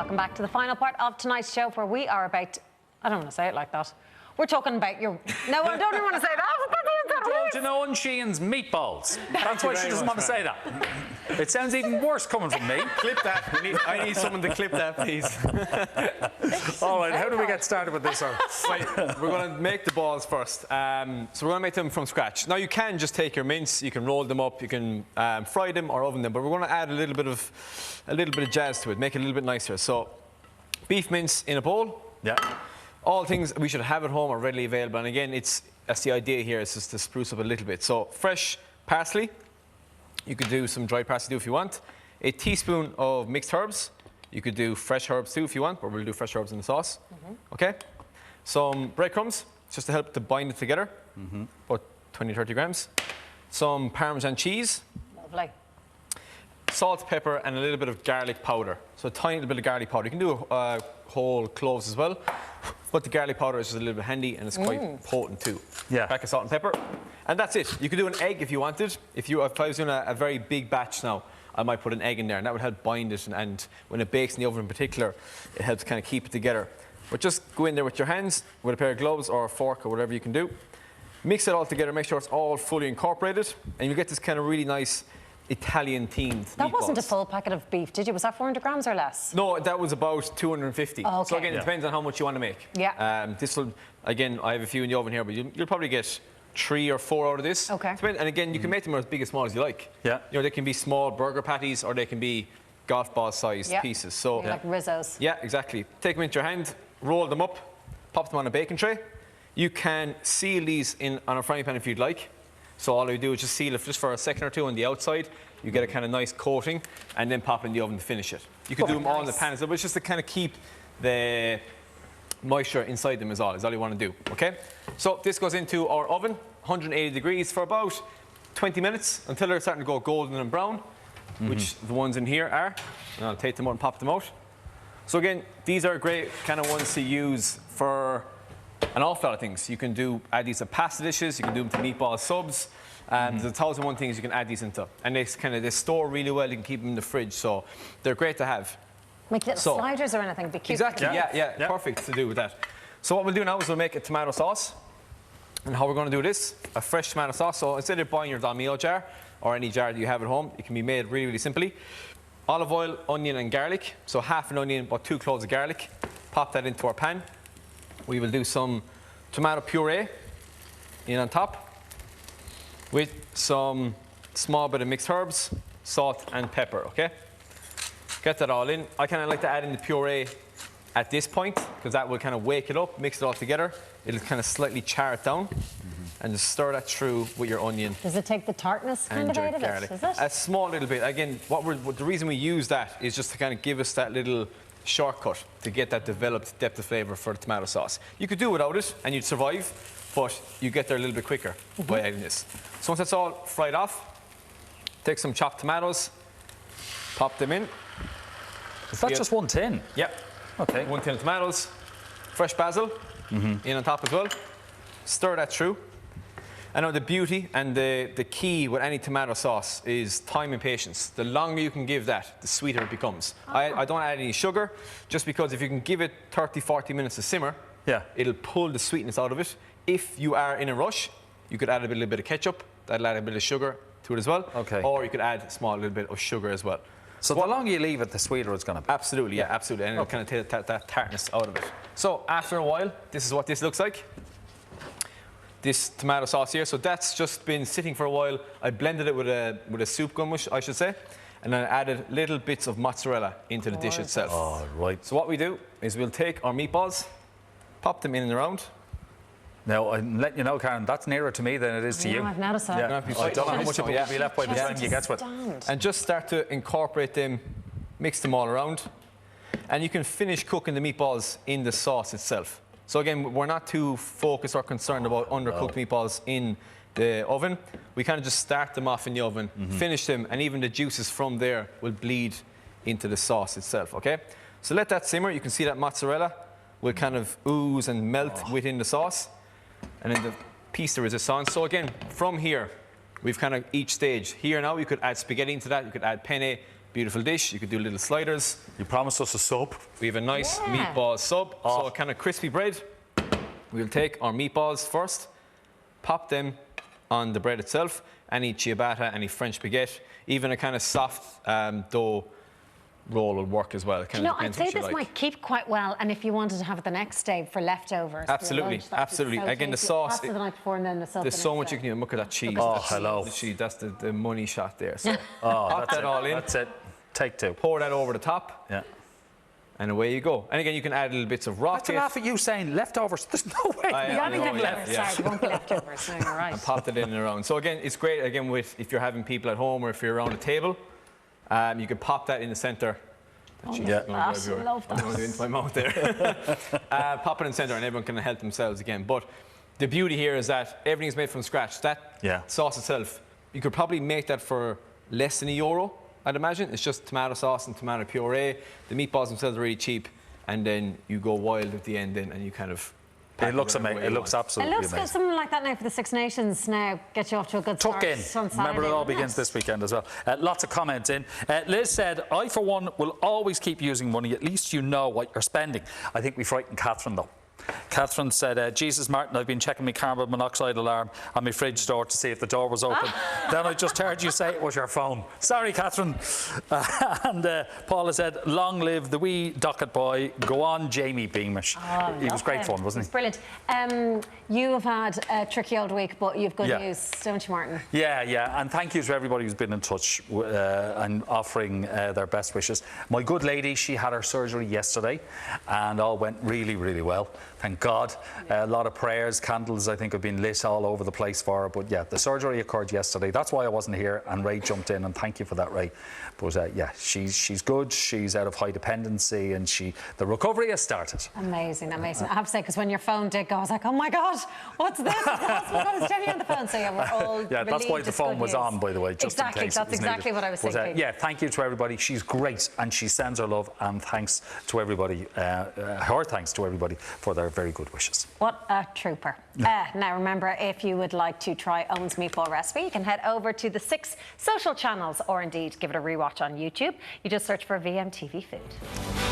Welcome back to the final part of tonight's show where we are about... I don't want to say it like that. We're talking about your... No, I don't even want to say that. To Eoin Sheehan's Meatballs. That's why she doesn't want to say that. It sounds even worse coming from me. Clip that. I need someone to clip that, please. All right, how do we get started with this? Right, we're going to make the balls first. So we're going to make them from scratch. Now, you can just take your mince, you can roll them up, you can fry them or oven them, but we're going to add a little bit of jazz to it, make it a little bit nicer. So, beef mince in a bowl. Yeah. All things we should have at home are readily available. And again, that's the idea here, is just to spruce up a little bit. So, fresh parsley. You could do some dried parsley too if you want. A teaspoon of mixed herbs. You could do fresh herbs too if you want, but we'll do fresh herbs in the sauce. Okay? Some breadcrumbs, just to help to bind it together. About 20-30 grams. Some Parmesan cheese. Lovely. Salt, pepper, and a little bit of garlic powder. So a tiny little bit of garlic powder. You can do whole cloves as well, but the garlic powder is just a little bit handy and it's quite potent too. Yeah. Pack of salt and pepper, and that's it. You could do an egg if you wanted. If I was doing a very big batch now, I might put an egg in there, and that would help bind it. And when it bakes in the oven in particular, it helps kind of keep it together. But just go in there with your hands, with a pair of gloves or a fork or whatever you can do. Mix it all together. Make sure it's all fully incorporated, and you get this kind of really nice Italian themed That meatballs. wasn't a full packet of beef, did you? Was that 400 grams or less? No, that was about 250. Oh, okay. So again, it depends on how much you want to make. Yeah. This will, again, I have a few in the oven here, but you'll probably get 3 or 4 out of this. Okay. And again, you can make them as big or small as you like. Yeah. You know, they can be small burger patties or they can be golf ball sized pieces. So Like Rizzo's. yeah, exactly. Take them into your hand, roll them up, pop them on a baking tray. You can seal these on a frying pan if you'd like. So all you do is just seal it just for a second or two on the outside. You get a kind of nice coating, and then pop it in the oven to finish it. You can do them all in the pan as well, but it's just to kind of keep the moisture inside them is all you want to do, okay? So this goes into our oven, 180 degrees for about 20 minutes until they're starting to go golden and brown, which the ones in here are. And I'll take them out and pop them out. So again, these are great kind of ones to use for an awful lot of things. You can add these to pasta dishes, you can do them to meatball subs. There's 1,001 things you can add these into. And they store really well, you can keep them in the fridge, so they're great to have. Make little sliders or anything, be cute. Exactly, yeah, perfect to do with that. So what we'll do now is we'll make a tomato sauce. And how we're going to do this, a fresh tomato sauce. So instead of buying your Dolmio jar, or any jar that you have at home, it can be made really, really simply. Olive oil, onion and garlic. So half an onion, about 2 cloves of garlic. Pop that into our pan. We will do some tomato puree in on top, with some small bit of mixed herbs, salt and pepper, okay? Get that all in. I kind of like to add in the puree at this point, because that will kind of wake it up, mix it all together. It'll kind of slightly char it down, and just stir that through with your onion. Does it take the tartness kind of out of it, is it? A small little bit. Again, the reason we use that is just to kind of give us that little shortcut to get that developed depth of flavour for the tomato sauce. You could do without it, and you'd survive, but you get there a little bit quicker by adding this. So once that's all fried off, take some chopped tomatoes, pop them in. Is that just 1 tin? Yep. Okay. 1 tin of tomatoes, fresh basil in on top as well. Stir that through. And now the beauty and the key with any tomato sauce is time and patience. The longer you can give that, the sweeter it becomes. I don't add any sugar, just because if you can give it 30-40 minutes to simmer, it'll pull the sweetness out of it. If you are in a rush, you could add a little bit of ketchup. That'll add a bit of sugar to it as well. Okay. Or you could add a small little bit of sugar as well. So the longer you leave it, the sweeter it's going to be. Absolutely, yeah, absolutely. And it'll kind of take that tartness out of it. So after a while, this is what this looks like. This tomato sauce here. So that's just been sitting for a while. I blended it with a soup gun, I should say. And then I added little bits of mozzarella into the dish itself. Oh, right. So what we do is we'll take our meatballs, pop them in and around. Now, I'm letting you know, Karen, that's nearer to me than it is to you. I've noticed that. Yeah. I don't know how much it will be left by the time you get to it. And just start to incorporate them, mix them all around. And you can finish cooking the meatballs in the sauce itself. So again, we're not too focused or concerned about undercooked meatballs in the oven. We kind of just start them off in the oven, finish them, and even the juices from there will bleed into the sauce itself, okay? So let that simmer. You can see that mozzarella will kind of ooze and melt within the sauce. And then the piece de resistance. So again, from here, we've kind of each stage. Here now, you could add spaghetti into that. You could add penne, beautiful dish. You could do little sliders. You promised us a sub. We have a nice meatball sub. So kind of crispy bread. We'll take our meatballs first, pop them on the bread itself. Any ciabatta, any French baguette, even a kind of soft dough roll will work as well. It kind of I'd say this might keep quite well, and if you wanted to have it the next day for leftovers. Absolutely, for lunch, absolutely. So Again, the tasty. sauce. Pasta the night before, and then the sub. There's so much you can do. Look at that cheese. Hello. Literally, that's the money shot there. So Pop that all in. That's it. Take 2. Pour that over the top. Yeah. And away you go. And again, you can add little bits of rocket. I have to laugh at you saying leftovers. There's no way. Sorry, it won't be leftovers. No, you're right. And popped it in and around. So again, it's great. Again, if you're having people at home or if you're around a table, you can pop that in the centre. Love I'm going to into my mouth there. Pop it in the centre, and everyone can help themselves again. But the beauty here is that everything's made from scratch. That sauce itself, you could probably make that for less than €1. I'd imagine. It's just tomato sauce and tomato puree. The meatballs themselves are really cheap, and then you go wild at the end, and you kind of. It looks amazing. It looks absolutely amazing. It looks good. Something like that now for the Six Nations now get you off to a good start. Tuck in. Remember, it all begins this weekend as well. Lots of comments in. Liz said, I, for one, will always keep using money. At least you know what you're spending. I think we frightened Catherine, though. Catherine said, Jesus, Martin, I've been checking my carbon monoxide alarm on my fridge door to see if the door was open. Then I just heard you say it was your phone. Sorry, Catherine. And Paula said, long live the wee docket boy. Go on, Jamie Beamish. He was great fun, wasn't he? Brilliant. You have had a tricky old week, but you've good news, don't you, Martin? Yeah. And thank you to everybody who's been in touch and offering their best wishes. My good lady, she had her surgery yesterday and all went really, really well. Thank God. A lot of prayers, candles, I think, have been lit all over the place for her. But yeah, the surgery occurred yesterday. That's why I wasn't here, and Ray jumped in, and thank you for that, Ray. But yeah, she's good. She's out of high dependency, and the recovery has started. Amazing. I have to say, because when your phone did go, I was like, oh my God, what's this? I was Jenny on the phone. So yeah, we're all that's why the phone was on, by the way, just in case. That's exactly what I was thinking. Yeah, thank you to everybody. She's great, and she sends her love, and thanks to everybody, her thanks to everybody for their very good wishes. What a trooper. Now remember, if you would like to try Eoin's meatball recipe, you can head over to the 6 social channels, or indeed give it a rewatch on YouTube. You just search for VMTV Food.